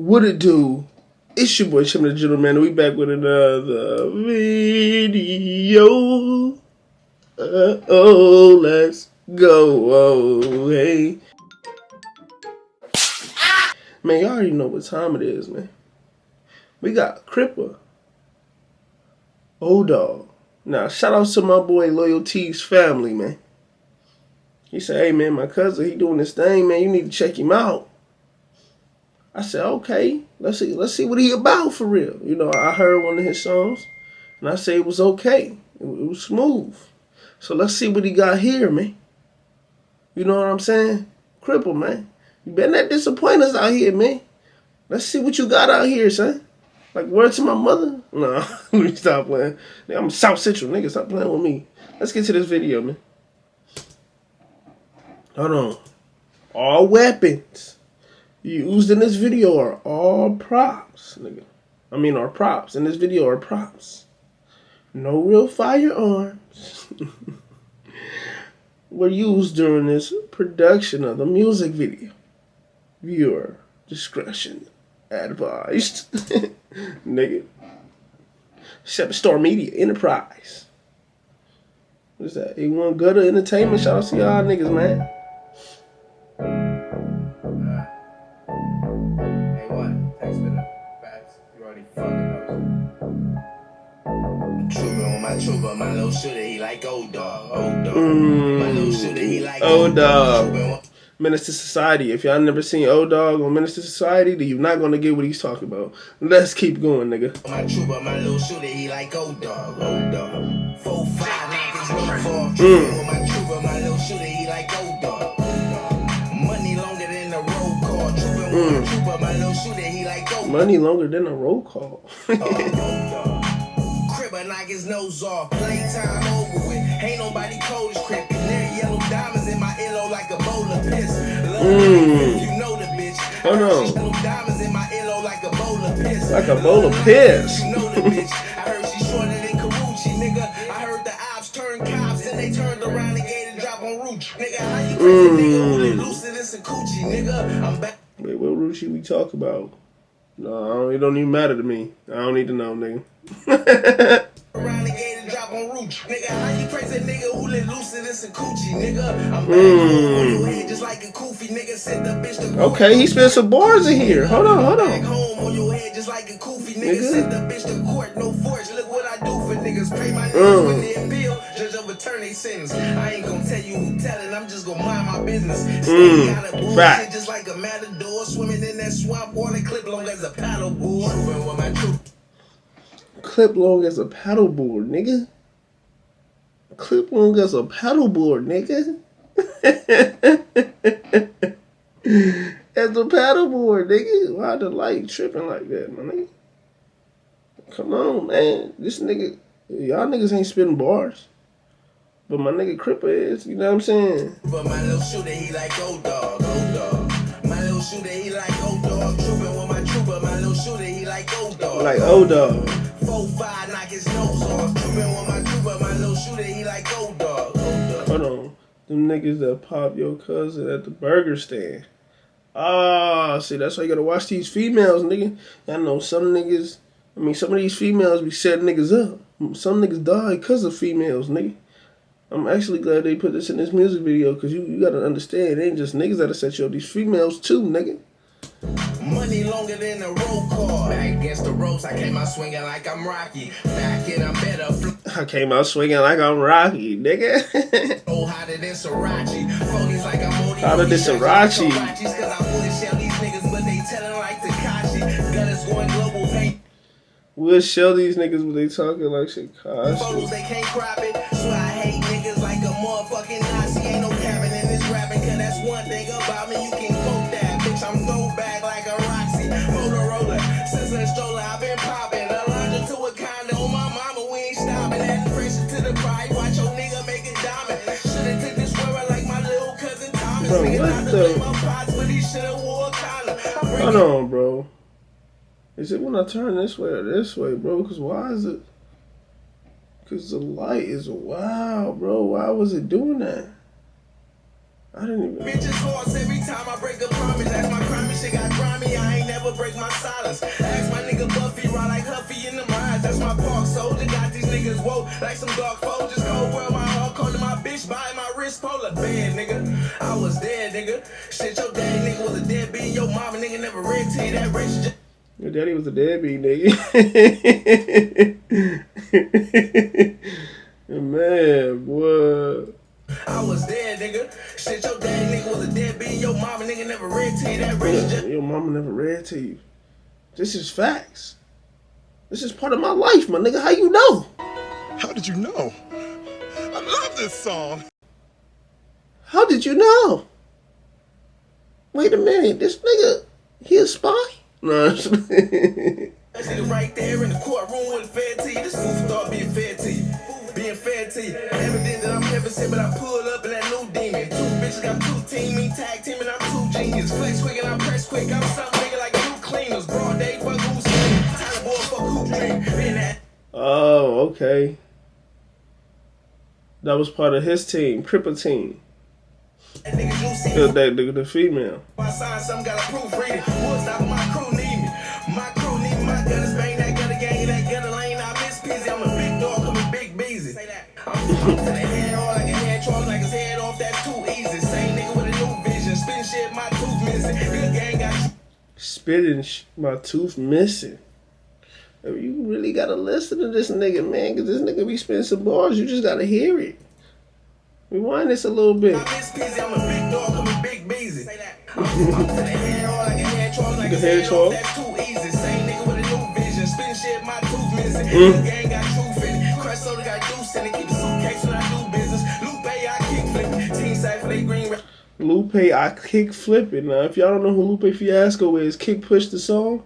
What it do? It's your boy Chim the Gentleman. We back with another video. Let's go. Oh, hey. Man, y'all already know what time it is, man. We got Cripah. Dog. Now, shout out to my boy Loyalty's family, man. He said, hey, man, my cousin, he doing this thing, man. You need to check him out. I said, okay, let's see what he about for real. You know, I heard one of his songs, and I said it was okay. It was smooth. So let's see what he got here, man. You know what I'm saying? Cripah, man. You better not disappoint us out here, man. Let's see what you got out here, son. Like, word to my mother? No, let me stop playing. I'm South Central, nigga. Stop playing with me. Let's get to this video, man. Hold on. All weapons used in this video are all props, nigga. Are props. In this video are props. No real firearms were used during this production of the music video. Viewer discretion advised. Nigga. 7-Star Media Enterprise. What is that? A1 Gutter Entertainment. Shout out to y'all niggas, man. Trooper, my little shooter, he like old dog. My little shooter, he like old dog. Minister Society. If y'all never seen Old Dog on Minister Society, then you're not gonna get what he's talking about. Let's keep going, nigga. My trooper, my little shooter, he like old dog. 4, 5, 9, his no fall. My trooper, my little shooter, he like old dog. Money longer than a roll call. Trooper, my little shooter, he like old dog. Money longer than a roll call. Cripah knock his nose off. Playtime over with. Ain't nobody cold as Cripah. There yellow diamonds in my earlobe like a bowl of piss. You know the bitch. Oh no. Yellow diamonds in my earlobe like a bowl of piss. Like a bowl of piss. You know the bitch. I heard she shorter than Karuchi, nigga. I heard the ops turn cops and they turned around and gave a drop on Rooch. Nigga, how you crazy nigga who live looser than some coochie, nigga? I'm back. Wait, what Ruchi we talk about? No, it don't even matter to me. I don't need to know, nigga. Around and gave a drop on Rooch. Nigga, how you crazy nigga who live looser than some coochie, nigga? I'm back on your head just like a koofy, nigga. Send the bitch to okay, he spent some bars in here. Hold on. Back home on your head just like a koofy, nigga. Send the bitch to court, no forge. Look what I do for niggas. Pay my niggas when they appeal. Judge overturn they sentence. I ain't gonna tell you who telling. I'm just gonna mind my business. Stay out of bullshit just like a matador. Swimming in that swamp water, clip long as a paddle board. With my troop. Clip long as a paddleboard, nigga. Clip long as a paddleboard, nigga. As a paddleboard, nigga. Why the light tripping like that, my nigga? Come on, man. This nigga, y'all niggas ain't spitting bars. But my nigga Cripah is, you know what I'm saying? But my little shooter, he like old dog. My little shooter, he like old dog. Trooping with my trooper, my little shooter, he like old dog. Like old dog. 4, 5, knock his nose off. Trooping with my trooper, my little shooter, he like old dog. Hold on. Them niggas that pop your cousin at the burger stand. See, that's why you gotta watch these females, nigga. I know some niggas, some of these females be setting niggas up. Some niggas die because of females, nigga. I'm actually glad they put this in this music video because you gotta understand, it ain't just niggas that'll set you up. These females too, nigga. Money longer than a roll call. Back against the ropes, I came out swinging like I'm Rocky. Back in I'm better. I came out swinging like I'm Rocky, nigga. Oh, hotter than Sriracha. Focus like I'm Modi. Hotter than Sriracha. Cause I would shell these niggas, but they telling like Takashi. Gunners going global paint. We'll shell these niggas, but they talking like Takashi. Photos, they can't crop it. So I hate niggas like a motherfucking Nazi. Ain't no cabin in this rapping, cause that's one thing about me. You can quote that, bitch. I'm throwback like a Roxy. Motorola, since a stroller, I've been popping. Alonzo to a condo on my mama, we ain't stopping. Adding pressure to the pride, watch your nigga make it diamond. Should've took this sweater like my little cousin Thomas. Bro, what the? Hold on, bro. Is it when I turn this way or this way, bro? Because why is it? Because the light is wild, bro. Why was it doing that? I didn't even. Bitches horse every time I break a promise. That's my crime, shit got grimy. I ain't never break my silence. Ask my nigga Buffy, ride like Huffy in the mines. That's my park soldier. Got these niggas woke like some dark folgers. Cold world, my heart calling my bitch, buying my wrist polar bed, nigga. I was dead, nigga. Shit, your daddy nigga was a deadbeat. Your mama nigga never read to you that rich. Your daddy was a deadbeat, nigga. Man, what? I was dead, nigga. Shit, your daddy nigga was a deadbeat. Your mama nigga never read to you that rich. Your mama never read to you. This is facts. This is part of my life, my nigga. How you know? How did you know? I love this song. How did you know? Wait a minute. This nigga, he a spy? No. That nigga right there in the courtroom with fair to you. This fool thought being fair to you. Being fair to you. Everything that I'm never said, but I pulled up in that new demon. Two bitches got two team, me tag team, and I'm two genius. Flex quick and I press quick. I'm something nigga like two cleaners. Broad day, fuck who's clean. Tyler boy, fuck who's dream. Been that. Oh, okay. That was part of his team, Cripah team. That nigga juicy. The female. I signed something, got a proof reading. What's not my crew need me? My crew need me. My gunners bang that gunner gang, that gunner lane. I miss Pizzy. I'm a big dog, I'm a big beezy. I'm to the head all like a head troll, like his head off. That's too easy. Same nigga with a new vision. Spin shit, my tooth missing. Good gang got Spitting my tooth missing. You really gotta listen to this nigga, man, because this nigga be spitting some bars. You just gotta hear it. Rewind this a little bit. I miss Pizzy. I'm a big dog, I'm a big beezy. I'm to the head all like a head troll, like his head off. That's too easy. Same nigga with a new vision. Spin shit, my tooth missing. Good gang got truth in it. Crush soda got juice in it. Keep a suitcase when I do business. Lupe, I kick flip. Team Cypher, they green. Lupe, I kick flipping. Now, if y'all don't know who Lupe Fiasco is, Kick Push the song.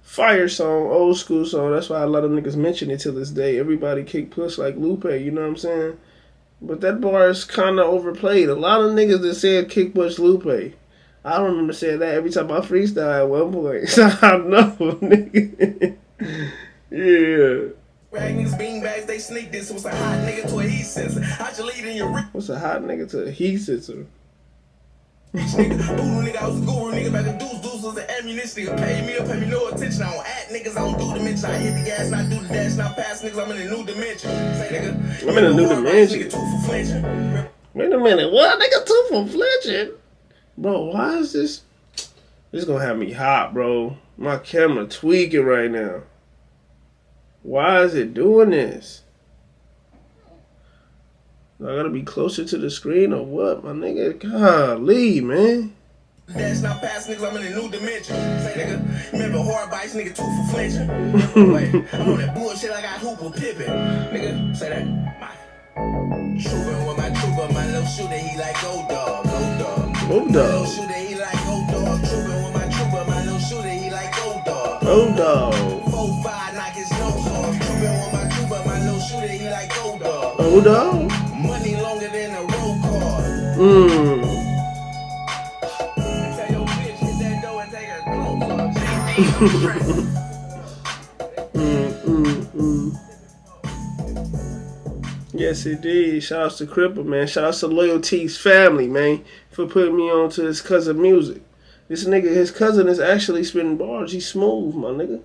Fire song, old school song. That's why a lot of niggas mention it to this day. Everybody kick push like Lupe, you know what I'm saying? But that bar is kind of overplayed. A lot of niggas that said kick push Lupe. I remember saying that every time I freestyle at one point. So I know, nigga. Yeah. Rag niggas beanbags, they sneak this. What's a hot nigga to a heat sensor? How'd you lead in your rich What's a hot nigga to a heat sensor? nigga? Voodoo nigga, I was a guru nigga. Back in deuce was the ammunition nigga. Pay me up, pay me no attention. I don't act niggas, I don't do the mention. I hit the gas, and I do the dash, and I pass niggas. I'm in a new dimension. Say nigga, I'm in a new dimension. Nigga, two for flinching. Wait a minute, what? Nigga, two for flinching? Bro, why is this? This gonna have me hot, bro. My camera tweaking right now. Why is it doing this? I gotta be closer to the screen or what, my nigga? Golly, man. Dash, and I pass niggas. I'm in a new dimension. Say nigga, remember hard bites, nigga, two for flinching. Wait, I'm on that bullshit. I got Hooper Pippin. Nigga, say that. Trooping with my trooper, my little shooter, he like go dog, go dog. Go My dog. little shooter, he like go dog. Trooping with my trooper, my little shooter, he like go dog. Go dog. 4-5, knock his nose off. Trooping with my trooper, my little shooter, he like go dog. Go dog. Money longer than a roll card. Tell your bitch, hit that door and take her clothes off. Yes, indeed. Shout outs to Cripah, man. Shout outs to Loyalty's family, man, for putting me on to his cousin music. This nigga, his cousin is actually spitting bars. He's smooth, my nigga.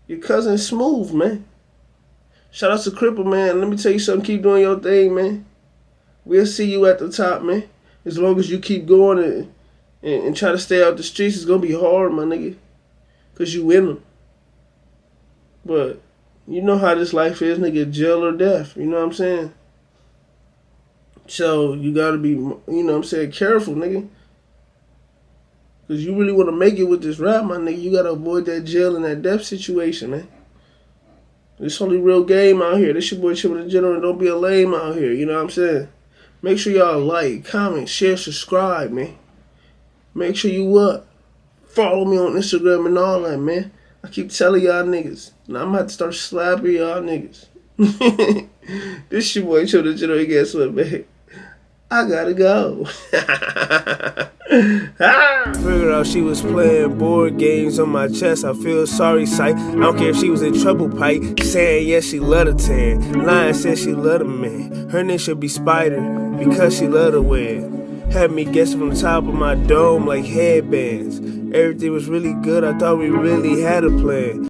Your cousin's smooth, man. Shout outs to Cripah, man. Let me tell you something. Keep doing your thing, man. We'll see you at the top, man. As long as you keep going and try to stay out the streets, it's going to be hard, my nigga. Because you win them. But you know how this life is, nigga. Jail or death. You know what I'm saying? So you got to be, you know what I'm saying, careful, nigga. Because you really want to make it with this rap, my nigga. You got to avoid that jail and that death situation, man. This only real game out here. This your boy Chip with the Gentleman. Don't be a lame out here. You know what I'm saying? Make sure y'all like, comment, share, subscribe, man. Make sure you what? Follow me on Instagram and all that, man. I keep telling y'all niggas. Now I'm going to have to start slapping y'all niggas. This your boy Chip with the Gentleman. Guess what, man? I gotta go. Figured out she was playing board games on my chest. I feel sorry, sight. I don't care if she was in trouble, pipe. Saying yes, she love a tan. Lying said she love a man. Her name should be Spider because she love to win. Had me guessing from the top of my dome like headbands. Everything was really good, I thought we really had a plan.